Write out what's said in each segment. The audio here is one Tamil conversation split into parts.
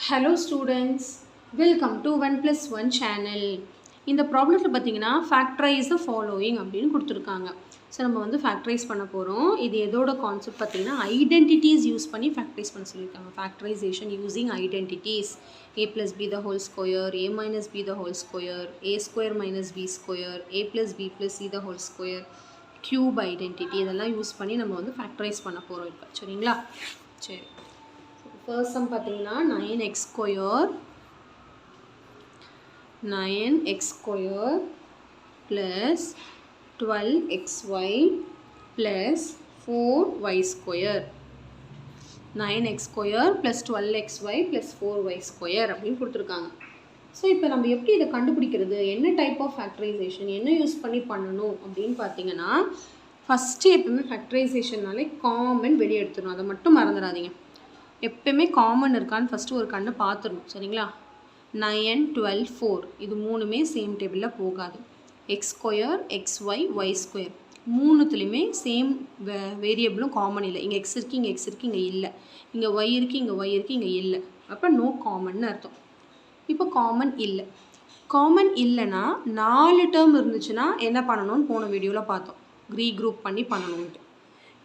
Hello students, welcome to 1 plus 1 channel. இந்த ப்ராப்ளத்தில் பார்த்தீங்கன்னா ஃபேக்டரைஸ் த ஃபாலோயிங் அப்படின்னு கொடுத்துருக்காங்க. ஸோ நம்ம வந்து ஃபேக்டரைஸ் பண்ண போகிறோம். இது எதோட கான்செப்ட் பார்த்தீங்கன்னா ஐடென்டிட்டிஸ் யூஸ் பண்ணி ஃபேக்டரைஸ் பண்ண சொல்லியிருக்காங்க. Factorisation using identities a plus b the whole square, a minus b the whole square, a square minus b square, a plus b plus c the whole square, cube identity இதெல்லாம் யூஸ் பண்ணி நம்ம வந்து ஃபேக்டரைஸ் பண்ண போகிறோம் இப்போ. சரிங்களா? சரி, ஃபர்ஸ்ட் சம் பார்த்தீங்கன்னா 9x square plus 12xy plus 4y square. 9x square plus 12xy plus 4y square அப்படின்னு கொடுத்துருக்காங்க. ஸோ இப்போ நம்ம எப்படி இதை கண்டுபிடிக்கிறது, என்ன டைப் ஆஃப் ஃபேக்டரைசேஷன், என்ன யூஸ் பண்ணி பண்ணணும் அப்படின்னு பார்த்தீங்கன்னா, ஃபஸ்ட்டு எப்பவுமே ஃபேக்டரைசேஷன்னாலே காமன் வெளியே எடுத்துடணும். அதை மட்டும் மறந்துடாதீங்க. எப்பயுமே காமன் இருக்கான்னு ஃபஸ்ட்டு ஒரு கண்ணு பார்த்துடணும். சரிங்களா? 9, 12, 4 இது மூணுமே சேம் டேபிளில் போகாது. X square, xy, y square மூணுத்துலேயுமே சேம் வேரியபிளும் காமன் இல்லை. இங்கே எக்ஸ் இருக்குது, இங்கே எக்ஸ் இருக்குது, இங்கே இல்லை. இங்கே ஒய் இருக்குது, இங்கே ஒய் இருக்குது, இங்கே இல்லை. அப்போ நோ காமன்னு அர்த்தம். இப்போ காமன் இல்லை. காமன் இல்லைன்னா 4 டேர்ம் இருந்துச்சுன்னா என்ன பண்ணணும்னு போன வீடியோவில் பார்த்தோம். ரீக்ரூப் பண்ணி பண்ணணுன்ட்டு.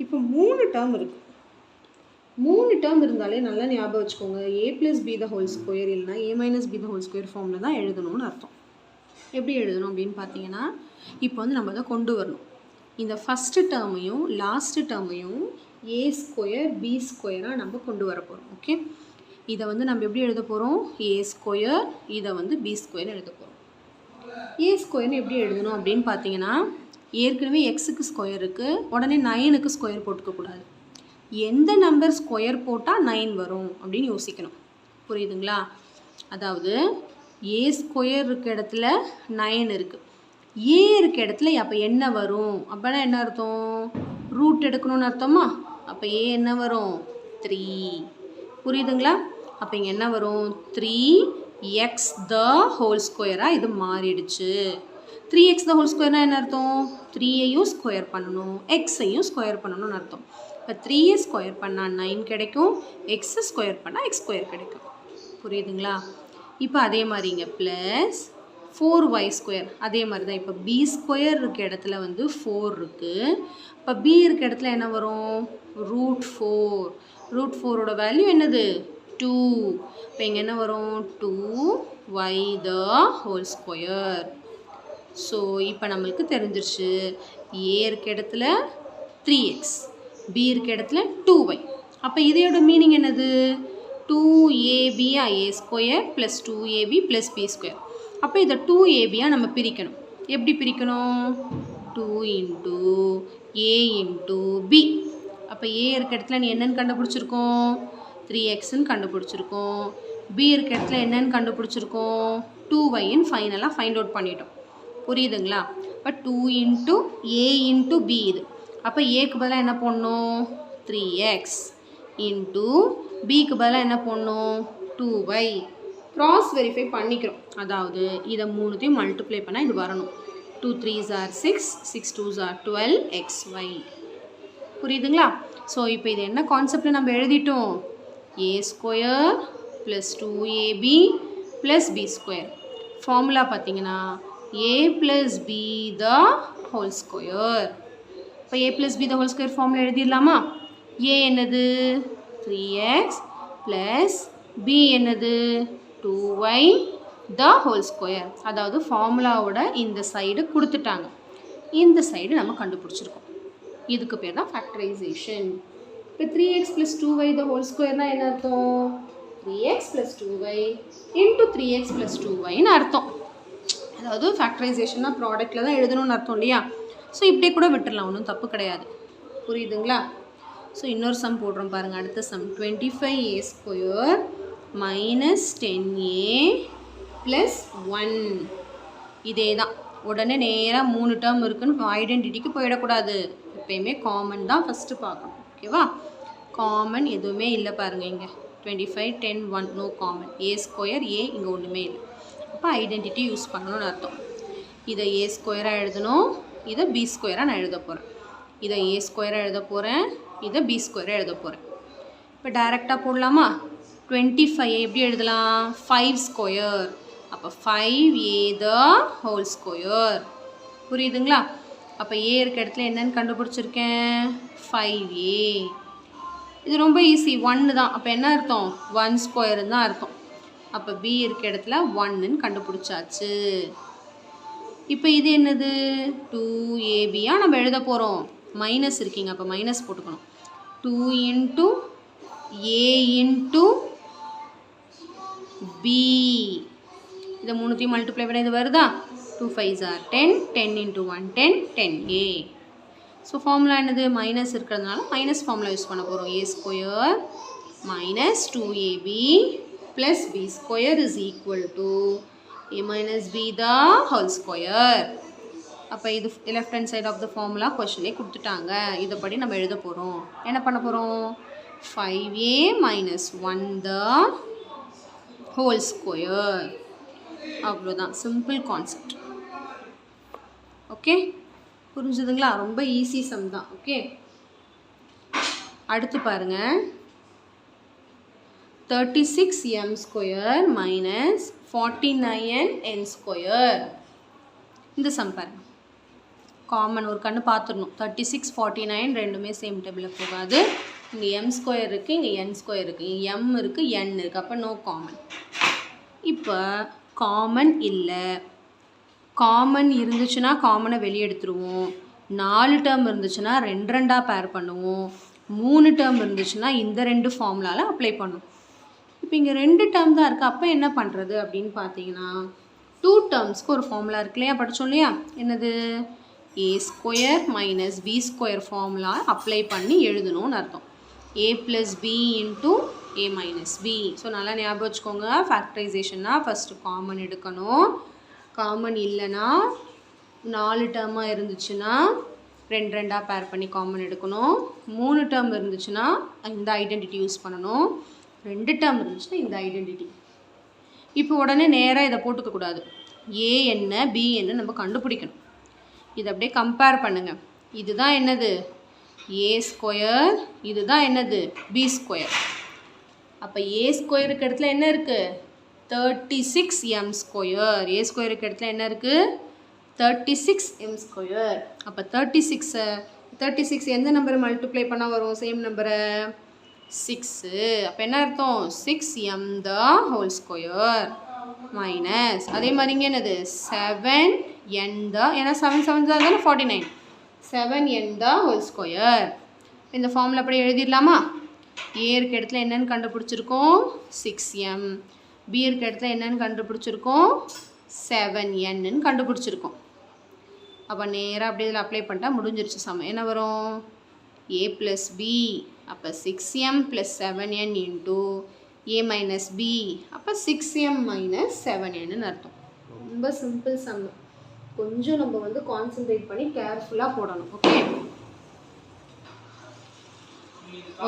இப்போ 3 டேர்ம் இருக்குது. 3 டேர்ம் இருந்தாலே நல்லா ஞாபகம் வச்சுக்கோங்க. a plus b the whole square இல்லைனா a minus b the whole square ஃபார்மில் தான் எழுதணும்னு அர்த்தம். எப்படி எழுதணும் அப்படின்னு பார்த்தீங்கன்னா, இப்போ வந்து நம்ம அதை கொண்டு வரணும். இந்த ஃபஸ்ட்டு டேர்மையும் லாஸ்ட்டு டேர்மையும் a ஸ்கொயர் b ஸ்கொயராக நம்ம கொண்டு வர போகிறோம். ஓகே, இதை வந்து நம்ம எப்படி எழுத போகிறோம், a ஸ்கொயர், இதை வந்து b ஸ்கொயர் எழுத போகிறோம். a ஸ்கொயர்னு எப்படி எழுதணும் அப்படின்னு பார்த்தீங்கன்னா, ஏற்கனவே எக்ஸுக்கு ஸ்கொயர் இருக்குது, உடனே 9க்கு ஸ்கொயர் போட்டுக்கக்கூடாது. எந்த நம்பர் ஸ்கொயர் போட்டால் 9 வரும் அப்படின்னு யோசிக்கணும். புரியுதுங்களா? அதாவது ஏ ஸ்கொயர் இருக்க இடத்துல 9 இருக்குது, ஏ இருக்க இடத்துல அப்போ என்ன வரும் அப்படின்னா என்ன அர்த்தம், ரூட் எடுக்கணும்னு அர்த்தமா? அப்போ ஏ என்ன வரும், 3. புரியுதுங்களா? அப்போ இங்கே என்ன வரும், 3x the whole ஸ்கொயராக இது மாறிடுச்சு. 3x the whole ஸ்கொயர்னால் என்ன அர்த்தம், 3ஐயும் ஸ்கொயர் பண்ணணும், எக்ஸையும் ஸ்கொயர் பண்ணணும்னு அர்த்தம். இப்போ 3 ஸ்கொயர் பண்ணால் 9 கிடைக்கும், எக்ஸ் ஸ்கொயர் பண்ணால் எக்ஸ் ஸ்கொயர் கிடைக்கும். புரியுதுங்களா? இப்போ அதே மாதிரிங்க ப்ளஸ் 4y ஸ்கொயர் அதே மாதிரி தான். இப்போ b ஸ்கொயர் இருக்க இடத்துல வந்து 4 இருக்குது. இப்போ b இருக்க இடத்துல என்ன வரும், √4. √4ஓட வேல்யூ என்னது, 2. இப்போ இங்கே என்ன வரும், 2y the whole square. So இப்போ நம்மளுக்கு தெரிஞ்சிருச்சு, a இருக்க இடத்துல 3x, b இருக்க இடத்துல 2y. அப்போ இதையோட மீனிங் என்னது, 2ab a square plus 2ab plus b square. அப்போ இதை 2ab நம்ம பிரிக்கணும். எப்படி பிரிக்கணும், 2 இன்ட்டு a இன்ட்டு b. அப்போ a இருக்க இடத்துல நீ என்னன்னு கண்டுபிடிச்சிருக்கோம், 3xன்னு கண்டுபிடிச்சிருக்கோம். b இருக்க இடத்துல என்னன்னு கண்டுபிடிச்சிருக்கோம், 2yன்னு ஃபைனலாக ஃபைண்ட் அவுட் பண்ணிட்டோம். புரியுதுங்களா? இப்போ 2 இன்ட்டு a இன்ட்டு b இது. அப்போ ஏக்கு பதிலாக என்ன போடணும், 3x இன்ட்டு பிக்கு பதிலாக என்ன போடணும், 2y. க்ராஸ் வெரிஃபை பண்ணிக்கிறோம். அதாவது இதை மூணுத்தையும் மல்டிப்ளை பண்ணால் இது வரணும். 2 3s are 6, 6 2s are 12xy. புரியுதுங்களா? ஸோ இப்போ இது என்ன கான்செப்டில் நம்ம எழுதிட்டோம், a square plus 2ab plus b square. Formula பார்த்தீங்கன்னா a plus b the whole square. இப்போ a plus b the whole square formula எழுதிடலாமா? a என்னது 3x ப்ளஸ் b என்னது 2y the whole ஸ்கொயர். அதாவது ஃபார்முலாவோட இந்த சைடு கொடுத்துட்டாங்க, இந்த சைடு நம்ம கண்டுபிடிச்சிருக்கோம். இதுக்கு பேர் தான் ஃபேக்டரைசேஷன். இப்போ 3x plus 2y the whole ஸ்கொயர்னால் என்ன அர்த்தம், 3x plus 2y into 3x plus 2yன்னு அர்த்தம். அதாவது ஃபேக்டரைசேஷன்னா ப்ராடக்டில் தான் எழுதணும்னு அர்த்தம் இல்லையா? ஸோ இப்படியே கூட விட்டுடலாம், ஒன்றும் தப்பு கிடையாது. புரியுதுங்களா? ஸோ இன்னொரு சம் போடுறோம் பாருங்கள். அடுத்த some 25a square minus 10a plus 1. இதே தான். உடனே நேராக 3 டேர்ம் இருக்குன்னு ஐடென்டிட்டிக்கு போயிடக்கூடாது. எப்பயுமே காமன் தான் ஃபஸ்ட்டு பார்க்கணும். ஓகேவா? காமன் எதுவுமே இல்லை பாருங்கள். இங்கே 25 10 1 no common. a square a இங்கே ஒன்றுமே இல்லை. அப்போ ஐடென்டிட்டி யூஸ் பண்ணணும்னு அர்த்தம். இதை a ஸ்கொயராக எழுதணும், இதை b ஸ்கொயராக நான் எழுத போகிறேன். இதை a ஸ்கொயராக எழுத போகிறேன், இதை b ஸ்கொயராக எழுத போகிறேன். இப்போ டைரெக்டாக போடலாமா? 25 எப்படி எழுதலாம் 5 ஸ்கொயர். அப்போ 5a the whole square. புரியுதுங்களா? அப்போ a இருக்க இடத்துல என்னன்னு கண்டுபிடிச்சிருக்கேன் 5a. இது ரொம்ப ஈஸி 1 தான். அப்போ என்ன அர்த்தம் 1 ஸ்கொயர்னு தான் அர்த்தம். அப்போ b இருக்க இடத்துல 1ன்னு கண்டுபிடிச்சாச்சு. இப்போ இது என்னது 2ab நம்ம எழுத போகிறோம். மைனஸ் இருக்கீங்க அப்போ மைனஸ் போட்டுக்கணும். 2 into a into b. இதை மூணுத்தையும் மல்டிப்ளை பண்ண இது வருதா 2 5s are 10. 10 into 1 10 10a. So formula என்னது மைனஸ் இருக்கிறதுனால மைனஸ் ஃபார்முலா யூஸ் பண்ண போகிறோம். a square minus 2ab plus b square is equal to a minus b the whole square. அப்போ இது left hand side of the formula கொஷன்லேயே கொடுத்துட்டாங்க. இதைப்படி நம்ம எழுத போகிறோம். என்ன பண்ண போகிறோம் 5a minus 1 the whole square. அவ்வளோதான் சிம்பிள் கான்செப்ட். ஓகே புரிஞ்சுதுங்களா? ரொம்ப ஈஸி சம் தான். ஓகே அடுத்து பாருங்கள் 36m square minus 49n square. இந்த சம் பாருங்கள் காமன் ஒரு கண்ணு பார்த்துடணும். 36 49 ரெண்டுமே சேம் டேபிளில் போகாது. இங்கே m ஸ்கொயர் இருக்குது, இங்கே n ஸ்கொயர் இருக்குது, இங்கே m இருக்குது n இருக்குது. அப்போ நோ காமன். இப்போ காமன் இல்லை. காமன் இருந்துச்சுன்னா காமனை வெளியே எடுத்துருவோம். 4 டேர்ம் இருந்துச்சுன்னா 2 2ஆக பேர் பண்ணுவோம். 3 டேர்ம் இருந்துச்சுன்னா இந்த 2 ஃபார்முலாவில் அப்ளை பண்ணும். இப்போ இங்கே 2 டேர்ம் தான் இருக்குது. அப்போ என்ன பண்ணுறது அப்படின்னு பார்த்தீங்கன்னா 2 டேர்ம்ஸ்க்கு ஒரு ஃபார்முலா இருக்கு இல்லையா, படித்தோம் இல்லையா, என்னது a square minus b square formula apply பண்ணி எழுதணும்னு அர்த்தம். a plus b into a minus b. So நல்லா ஞாபகம் வச்சுக்கோங்க. ஃபேக்டரைசேஷன்னா ஃபஸ்ட்டு காமன் எடுக்கணும். காமன் இல்லைன்னா 4 டேர்மாக இருந்துச்சுன்னா 2 2ஆக பேர் பண்ணி காமன் எடுக்கணும். 3 டேர்ம் இருந்துச்சுன்னா இந்த ஐடென்டிட்டி யூஸ் பண்ணணும். 2 டேர்ம் இருந்துச்சுன்னா இந்த ஐடென்டிட்டி. இப்போ உடனே நேராக இதை போட்டுக்கக்கூடாது. ஏ என்ன பி என்ன நம்ம கண்டுபிடிக்கணும். இதை அப்படியே கம்பேர் பண்ணுங்கள். இதுதான் என்னது ஏ ஸ்கொயர், இதுதான் என்னது பி ஸ்கொயர். அப்போ ஏ ஸ்கொயருக்கு இடத்துல என்ன இருக்குது 36m ஸ்கொயர். ஏ ஸ்கொயருக்கு இடத்துல என்ன இருக்குது 36m ஸ்கொயர். அப்போ 36 எந்த நம்பரை மல்டிப்ளை பண்ணால் வரும் சேம் நம்பரை 6. அப்போ என்ன அர்த்தம் 6m the whole square minus அதே மாதிரி இங்கே என்னது 7n the, ஏன்னா 7 7 தானே 49, 7n the whole square. இந்த ஃபார்முலா அப்படியே எழுதிடலாமா? ஏ இருக்க இடத்துல என்னென்னு கண்டுபிடிச்சிருக்கோம் 6m, பி இருக்க இடத்துல என்னென்னு கண்டுபிடிச்சிருக்கோம் 7nன்னு கண்டுபிடிச்சிருக்கோம். அப்போ நேராக அப்படியே இதில் அப்ளை பண்ணிட்டா முடிஞ்சிருச்சு சம. என்ன வரும் a ப்ளஸ் பி, அப்போ 6m plus 7n into a minus b, அப்போ 6m மைனஸ் 7nன்னு அர்த்தம். ரொம்ப சிம்பிள் சம். கொஞ்சம் நம்ம வந்து கான்சென்ட்ரேட் பண்ணி கேர்ஃபுல்லாக போடணும். Okay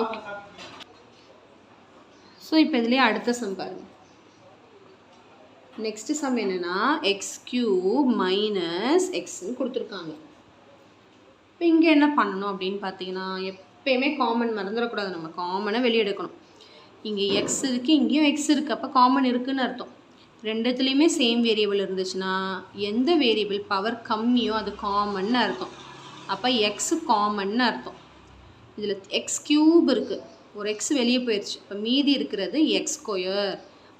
okay. ஸோ இப்போ இதுலேயே அடுத்த சம் பாருங்கள். நெக்ஸ்ட் சம் என்னென்னா எக்ஸ் கியூப் மைனஸ் எக்ஸ்ன்னு கொடுத்துருக்காங்க. இப்போ இங்கே என்ன பண்ணணும் அப்படின்னு பார்த்தீங்கன்னா எப்பயுமே காமன் மறந்துடக்கூடாது. நம்ம காமனை வெளியே எடுக்கணும். இங்கே எக்ஸ் இருக்குது, இங்கேயும் எக்ஸ் இருக்குது. அப்போ காமன் இருக்குதுன்னு அர்த்தம். ரெண்டுத்துலேயுமே சேம் வேரியபிள் இருந்துச்சுன்னா எந்த வேரியபிள் பவர் கம்மியோ அது காமன்னு அர்த்தம். அப்போ எக்ஸ் காமன்னு அர்த்தம். இதில் எக்ஸ் கியூப் இருக்குது, ஒரு எக்ஸ் வெளியே போயிடுச்சு. இப்போ மீதி இருக்கிறது எக்ஸ் ஸ்கொயர்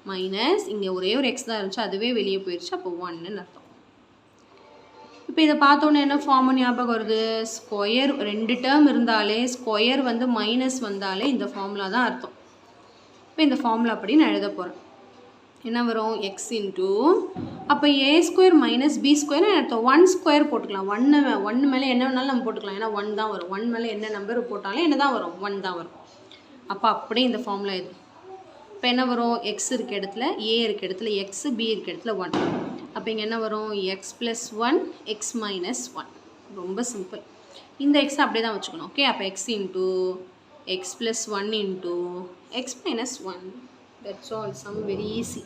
மைனஸ் இங்கே ஒரே ஒரு எக்ஸ் தான் இருந்துச்சு, அதுவே வெளியே போயிடுச்சு. அப்போ 1ன்னு அர்த்தம். இப்போ இதை பார்த்தோன்னே என்ன ஃபார்ம் ஞாபகம் வருது ஸ்கொயர். 2 டேர்ம் இருந்தாலே ஸ்கொயர் வந்து மைனஸ் வந்தாலே இந்த ஃபார்முலா தான் அர்த்தம். இப்போ இந்த ஃபார்முலா அப்படி நான் எழுத போகிறேன். என்ன வரும் எக்ஸ் இன்ட்டு அப்போ ஏ ஸ்கொயர் மைனஸ் பி ஸ்கொயர் அர்த்தம் 1 ஸ்கொயர் போட்டுக்கலாம். 1 மேலே என்ன வேணாலும் நம்ம போட்டுக்கலாம். ஏன்னா 1 தான் வரும். 1 மேலே என்ன நம்பர் போட்டாலும் என்ன தான் வரும் 1 தான் வரும். அப்போ அப்படியே இந்த ஃபார்முலா இது. இப்போ என்ன வரும் எக்ஸ் இருக்க இடத்துல ஏ இருக்க இடத்துல எக்ஸ், பி இருக்க இடத்துல 1. அப்போ இங்கே என்ன வரும் எக்ஸ் ப்ளஸ் 1 எக்ஸ் மைனஸ் 1. ரொம்ப சிம்பிள். இந்த எக்ஸை அப்படியே தான் வச்சுக்கணும். ஓகே அப்போ x into x plus 1 into x minus 1. That's all. Sum very easy.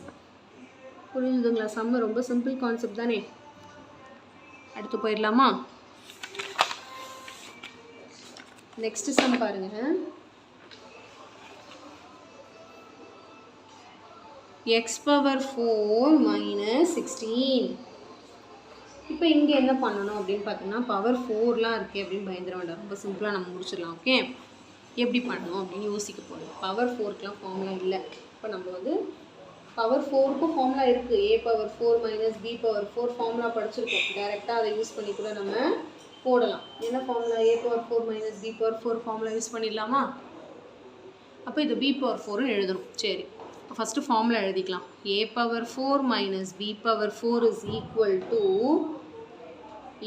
புரிஞ்சுதுங்களா? சம் ரொம்ப சிம்பிள் கான்செப்ட் தானே. அடுத்து போயிடலாமா? நெக்ஸ்ட் சம் பாருங்கள். x power 4 minus 16. இப்போ இங்கே என்ன பண்ணணும் அப்படின்னு பார்த்தீங்கன்னா பவர் 4லாம் இருக்குது அப்படின்னு பயந்துட வேண்டாம். ரொம்ப சிம்பிளாக நம்ம முடிச்சிடலாம். ஓகே, எப்படி பண்ணணும் அப்படின்னு யோசிக்க போகிறோம். பவர் 4க்குலாம் ஃபார்முலா இல்லை. இப்போ நம்ம வந்து பவர் 4க்கும் ஃபார்முலா இருக்குது. a power 4 minus b power 4 formula படிச்சிருக்கோம். டைரெக்டாக அதை யூஸ் பண்ணி கூட நம்ம போடலாம். என்ன formula? a power 4 minus b power 4 formula use பண்ணிடலாமா? அப்போ இது b பவர் 4ன்னு எழுதணும். சரி, இப்போ ஃபஸ்ட்டு ஃபார்முலா எழுதிக்கலாம். a power 4 minus b power 4 is equal to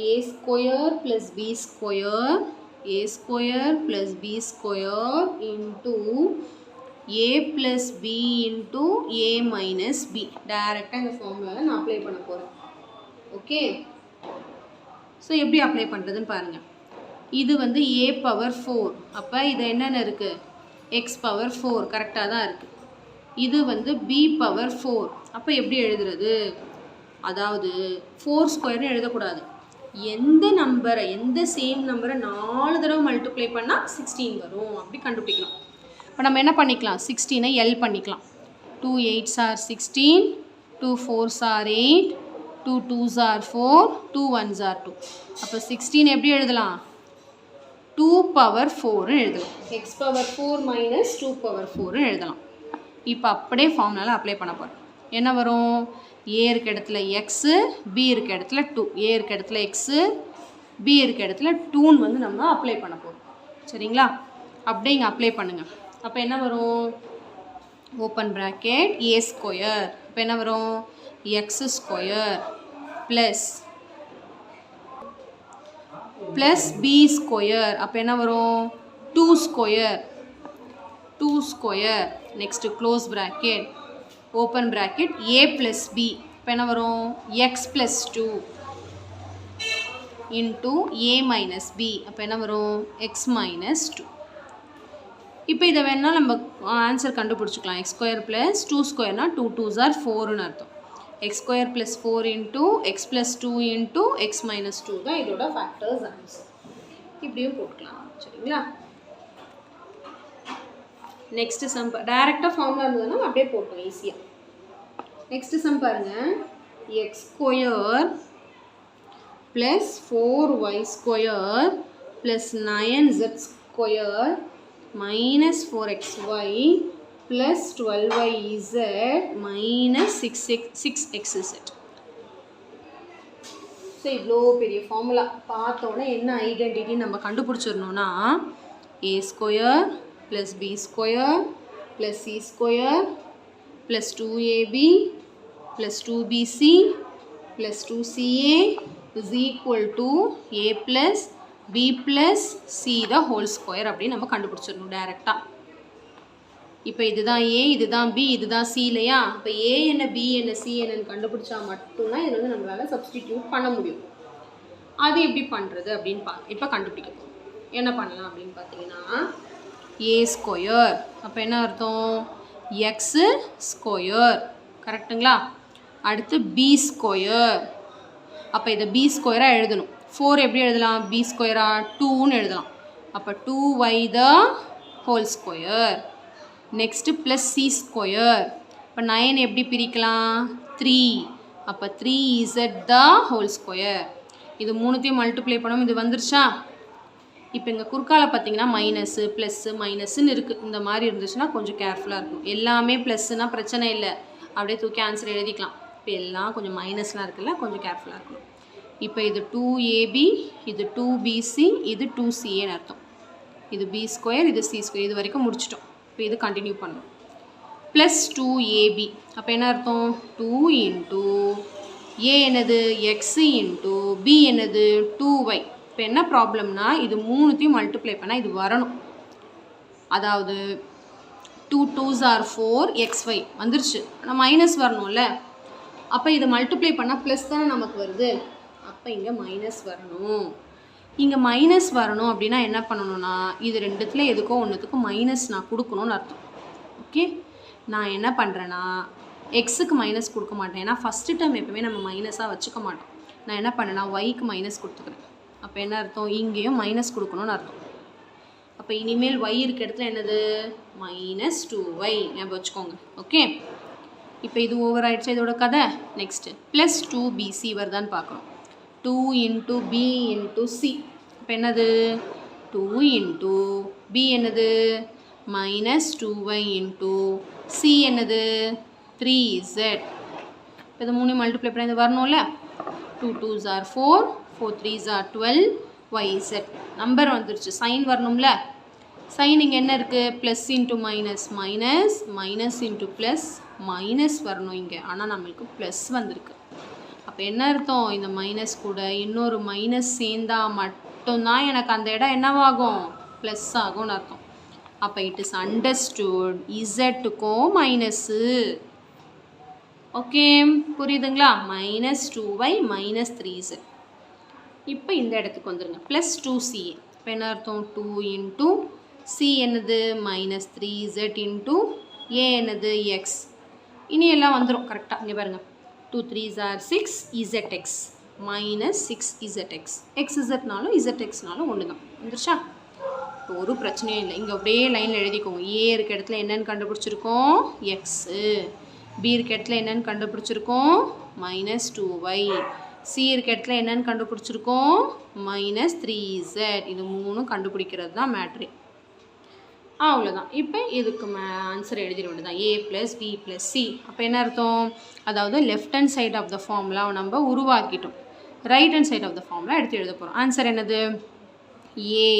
a square plus b square a square plus b square into a plus b into a minus b. டைரெக்டாக இந்த ஃபார்முலாவில் நான் அப்ளை பண்ண போகிறேன். ஓகே, ஸோ எப்படி அப்ளை பண்ணுறதுன்னு பாருங்கள். இது வந்து a பவர் 4, அப்போ இது என்னென்ன இருக்குது? x பவர் 4 கரெக்டாக தான் இருக்குது. இது வந்து b பவர் 4, அப்போ எப்படி எழுதுறது? அதாவது 4 ஸ்கொயர்னு எழுதக்கூடாது. எந்த நம்பரை, எந்த சேம் நம்பரை 4 தடவை மல்டிப்ளை பண்ணால் 16 வரும் அப்படி கண்டுபிடிக்கலாம். இப்போ நம்ம என்ன பண்ணிக்கலாம்? 16ஐ எல் பண்ணிக்கலாம். 2 8s are 16, 2 4s are 8, 2 2s are 4, 2 1s are 2. அப்போ 16 எப்படி எழுதலாம்? 2 பவர் 4 எழுதலாம். எக்ஸ் பவர் 4 மைனஸ் 2 பவர் 4 எழுதலாம். இப்போ அப்படியே ஃபார்முலாவில் அப்ளை பண்ண போகிறோம். என்ன வரும்? ஏ இருக்க இடத்துல எக்ஸு, பி இருக்க இடத்துல 2, ஏ இருக்க இடத்துல எக்ஸு, பி இருக்க இடத்துல 2ன்னு வந்து நம்ம அப்ளை பண்ண போகிறோம். சரிங்களா? அப்படியே இங்கே அப்ளை பண்ணுங்கள். அப்போ என்ன வரும்? ஓப்பன் ப்ராக்கெட் ஏ ஸ்கொயர், இப்போ என்ன வரும்? X square plus b square, அப்போ என்ன வரும்? 2 square, 2 square. Next close bracket open bracket a plus b, இப்போ என்ன வரும்? X plus 2 into a minus b, அப்போ என்ன வரும்? X minus 2. இப்போ இதை வேணால் நம்ம ஆன்சர் கண்டுபிடிச்சிக்கலாம். எக்ஸ் ஸ்கொயர் ப்ளஸ் 2 ஸ்கொயர்னால் 2 2s are 4ன்னு அர்த்தம். X square plus 4 into x plus 2 into x minus 2 தான் இதோட ஃபேக்டர்ஸ் ஆன்சர். இப்படியும் போட்டுக்கலாம். சரிங்களா? நெக்ஸ்ட்டு சம் டைரெக்டாக ஃபார்முலா இருந்ததுன்னா அப்படியே போட்டோம் ஈஸியாக. நெக்ஸ்ட்டு சம் பாருங்கள். X square plus 4y square plus 9z square minus 4xy plus 12yz minus 6xz. So இவ்வளோ பெரிய ஃபார்முலா பார்த்தோன்னே என்ன ஐடென்டிட்டி நம்ம கண்டுபிடிச்சிடணும்னா a square plus b square plus c square plus 2ab plus 2bc plus 2ca is equal to a plus b plus c the whole square அப்படின்னு நம்ம கண்டுபிடிச்சிடணும் டைரெக்டாக. இப்போ இதுதான் a, இதுதான் b, இதுதான் c இல்லையா? இப்போ a என்ன, b என்ன, c என்னன்னு கண்டுபிடிச்சா மட்டும்தான் இதில் வந்து நம்மளால் சப்ஸ்டிடியூட் பண்ண முடியும். அது எப்படி பண்ணுறது அப்படின்னு இப்போ கண்டுபிடிக்கணும். என்ன பண்ணலாம் அப்படின்னு பார்த்தீங்கன்னா a ஸ்கொயர், அப்போ என்ன அர்த்தம்? எக்ஸு ஸ்கொயர், கரெக்டுங்களா? அடுத்து b ஸ்கொயர், அப்போ இதை b ஸ்கொயராக எழுதணும். 4 எப்படி எழுதலாம்? b ஸ்கொயரா 2ன்னு எழுதலாம். அப்போ 2y the whole square. Next plus c square, இப்போ 9 எப்படி பிரிக்கலாம்? 3, அப்போ 3z the whole ஸ்கொயர். இது மூணுத்தையும் மல்டிப்ளை பண்ணணும். இது வந்துருச்சா? இப்போ இங்கே குறுக்கால பார்த்தீங்கன்னா மைனஸு ப்ளஸ்ஸு மைனஸ்ன்னு இருக்குது. இந்த மாதிரி இருந்துச்சுன்னா கொஞ்சம் கேர்ஃபுல்லாக இருக்கும். எல்லாமே ப்ளஸ்ஸுனால் பிரச்சனை இல்லை, அப்படியே தூக்கி ஆன்சர் எழுதிக்கலாம். இப்போ எல்லாம் கொஞ்சம் மைனஸ்லாம் இருக்குல்ல, கொஞ்சம் கேர்ஃபுல்லாக இருக்கணும். இப்போ இது 2ab, இது 2bc, இது 2caன்னு அர்த்தம். இது b ஸ்கொயர், இது c ஸ்கொயர், இது வரைக்கும் முடிச்சிட்டோம். இப்போ இது கண்டினியூ பண்ணணும். ப்ளஸ் 2ab, அப்போ என்ன அர்த்தம்? 2 இன்ட்டு a என்னது? எக்ஸ் இன்ட்டு b என்னது? 2y. இப்போ என்ன ப்ராப்ளம்னா இது மூணுத்தையும் மல்டிப்ளை பண்ணால் இது வரணும். அதாவது 2 2s are 4xy வந்துருச்சு, ஆனால் மைனஸ் வரணும்ல. அப்போ இதை மல்டிப்ளை பண்ணால் ப்ளஸ் தானே நமக்கு வருது. அப்போ இங்கே மைனஸ் வரணும். இங்கே மைனஸ் வரணும் அப்படின்னா என்ன பண்ணணும்னா இது ரெண்டுத்தில் எதுக்கோ ஒன்றுத்துக்கும் மைனஸ் நான் கொடுக்கணும்னு அர்த்தம். ஓகே, நான் என்ன பண்ணுறேன்னா எக்ஸுக்கு மைனஸ் கொடுக்க மாட்டேன், ஏன்னா ஃபஸ்ட்டு டைம் எப்போவுமே நம்ம மைனஸாக வச்சுக்க மாட்டோம். நான் என்ன பண்ணேன்னா ஒய்க்கு மைனஸ் கொடுத்துக்கிறேன். அப்போ என்ன அர்த்தம்? இங்கேயும் மைனஸ் கொடுக்கணும்னு அர்த்தம். அப்போ இனிமேல் y இருக்க இடத்துல என்னது? -2y ஞாபகம் வச்சுக்கோங்க. ஓகே, இப்போ இது ஓவர் ஆயிடுச்சு இதோட கதை. நெக்ஸ்ட்டு ப்ளஸ் 2bc வருதான்னு பார்க்கணும். 2 into b into c. இப்போ என்னது 2 into b என்னது minus 2y into c என்னது 3z. இப்போ இது 3 மல்டிப்ளை பண்ணி இது வரணும்ல. 2 2s are 4, 4 3s are 12, yz. Number வந்துருச்சு, சைன் வரணும்ல. சைன் இங்கே என்ன இருக்குது plus into minus minus minus into plus minus வரணும் இங்கே. ஆனால் நம்மளுக்கு ப்ளஸ் வந்திருக்கு. அப்போ என்ன அர்த்தம் இந்த மைனஸ் கூட இன்னொரு மைனஸ் சேர்ந்தால் மட்டும்தான் எனக்கு அந்த இடம் என்னவாகும் ப்ளஸ் ஆகும்னு அர்த்தம். அப்போ இட் இஸ் அண்டர்ஸ்டுட் இசட்டுக்கும் மைனஸு. ஓகே புரியுதுங்களா? Minus 2y minus 3z. இப்போ இந்த இடத்துக்கு வந்துடுங்க ப்ளஸ் 2c. இப்போ என்ன அர்த்தம் 2 இன்ட்டு c என்னது மைனஸ் 3z இன்ட்டு a என்னது எக்ஸ். இனி எல்லாம் வந்துடும் கரெக்டாக. இங்கே பாருங்கள் 2 3s are 6 zx minus 6zx. xzனாலும் zxனாலும் ஒன்று தான் வந்துருச்சா? இப்போ ஒரு பிரச்சனையும் இல்லை. இங்கே அப்படியே லைனில் எழுதிக்கோங்க. ஏ இருக்க இடத்துல என்னென்னு கண்டுபிடிச்சிருக்கோம் எக்ஸு. பி இருக்க இடத்துல என்னென்னு கண்டுபிடிச்சிருக்கோம் மைனஸ் 2y. சி இருக்க இடத்துல என்னென்னு கண்டுபிடிச்சிருக்கோம் மைனஸ் 3z. இது மூணும் கண்டுபிடிக்கிறது தான் மேட்ரி. அவ்வளோதான். இப்போ இதுக்கு ஆன்சர் எழுதிட வேண்டியதான் a + b + c. அப்போ என்ன அர்த்தம்? அதாவது left hand side of the formula நம்ம உருவாக்கிட்டோம். Right hand side of the formula எடுத்து எழுத போகிறோம். ஆன்சர் என்னது a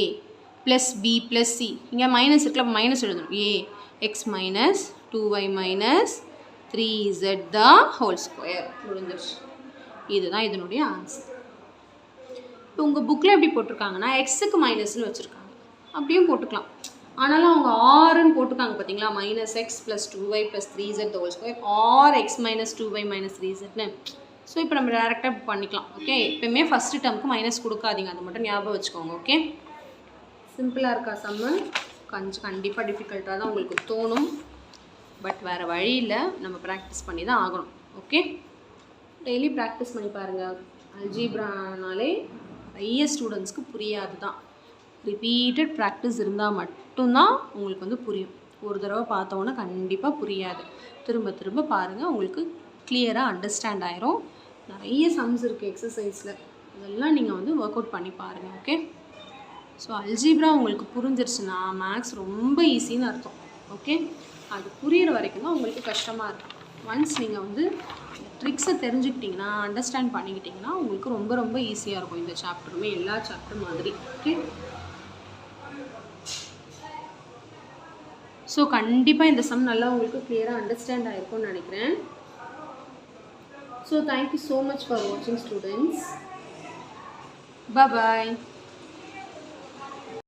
+ b + c. இங்கே மைனஸ் இருக்குல்ல, அப்போ மைனஸ் எழுதணும். a x minus 2y minus 3z the whole square. முடிஞ்சிருச்சு. இதுதான் இதனுடைய ஆன்சர். இப்போ உங்கள் புக்கில் எப்படி போட்டிருக்காங்கன்னா எக்ஸுக்கு மைனஸ்னு வச்சுருக்காங்க. அப்படியும் போட்டுக்கலாம். ஆனாலும் அவங்க ஆறுன்னு போட்டுருக்காங்க பார்த்தீங்களா, minus x plus 2y plus 3z the whole square or x minus 2y minus 3zன்னு. ஸோ இப்போ நம்ம டேரெக்டாக பண்ணிக்கலாம். ஓகே எப்போயுமே ஃபஸ்ட்டு டேர்முக்கு மைனஸ் கொடுக்காதீங்க, அதை மட்டும் ஞாபகம் வச்சுக்கோங்க. ஓகே சிம்பிளாக இருக்கா சம்மு? கண்டிப்பாக டிஃபிகல்ட்டாக தான் உங்களுக்கு தோணும். பட் வேறு வழி இல்லை, நம்ம ப்ராக்டிஸ் பண்ணி தான் ஆகணும். ஓகே டெய்லி ப்ராக்டிஸ் பண்ணி பாருங்கள். அல்ஜீப்ரானாலே நிறைய ஸ்டூடெண்ட்ஸ்க்கு புரியாது தான். ரிப்பீட்டட் ப்ராக்டிஸ் இருந்தால் மட்டும்தான் உங்களுக்கு வந்து புரியும். ஒரு தடவை பார்த்தோன்னா கண்டிப்பாக புரியாது. திரும்ப திரும்ப பாருங்கள், உங்களுக்கு கிளியராக அண்டர்ஸ்டாண்ட் ஆயிரும். நிறைய சம்ஸ் இருக்குது எக்ஸசைஸில், இதெல்லாம் நீங்கள் வந்து ஒர்க் அவுட் பண்ணி பாருங்கள். ஓகே ஸோ அல்ஜீப்ரா உங்களுக்கு புரிஞ்சிருச்சுன்னா மேக்ஸ் ரொம்ப ஈஸின்னு அர்த்தம். ஓகே அது புரிகிற வரைக்கும் தான் உங்களுக்கு கஷ்டமாக இருக்கும். ஒன்ஸ் நீங்கள் வந்து ட்ரிக்ஸை தெரிஞ்சுக்கிட்டிங்கன்னா அண்டர்ஸ்டாண்ட் பண்ணிக்கிட்டிங்கன்னா உங்களுக்கு ரொம்ப ரொம்ப ஈஸியாக இருக்கும் இந்த சாப்டருமே, எல்லா சாப்டர் மாதிரி. ஓகே ஸோ கண்டிப்பாக இந்த சம் நல்லா உங்களுக்கு கிளியராக அண்டர்ஸ்டாண்ட் ஆகிருக்கும்னு நினைக்கிறேன். So thank you so much for வாட்சிங் ஸ்டூடெண்ட்ஸ். பாய்.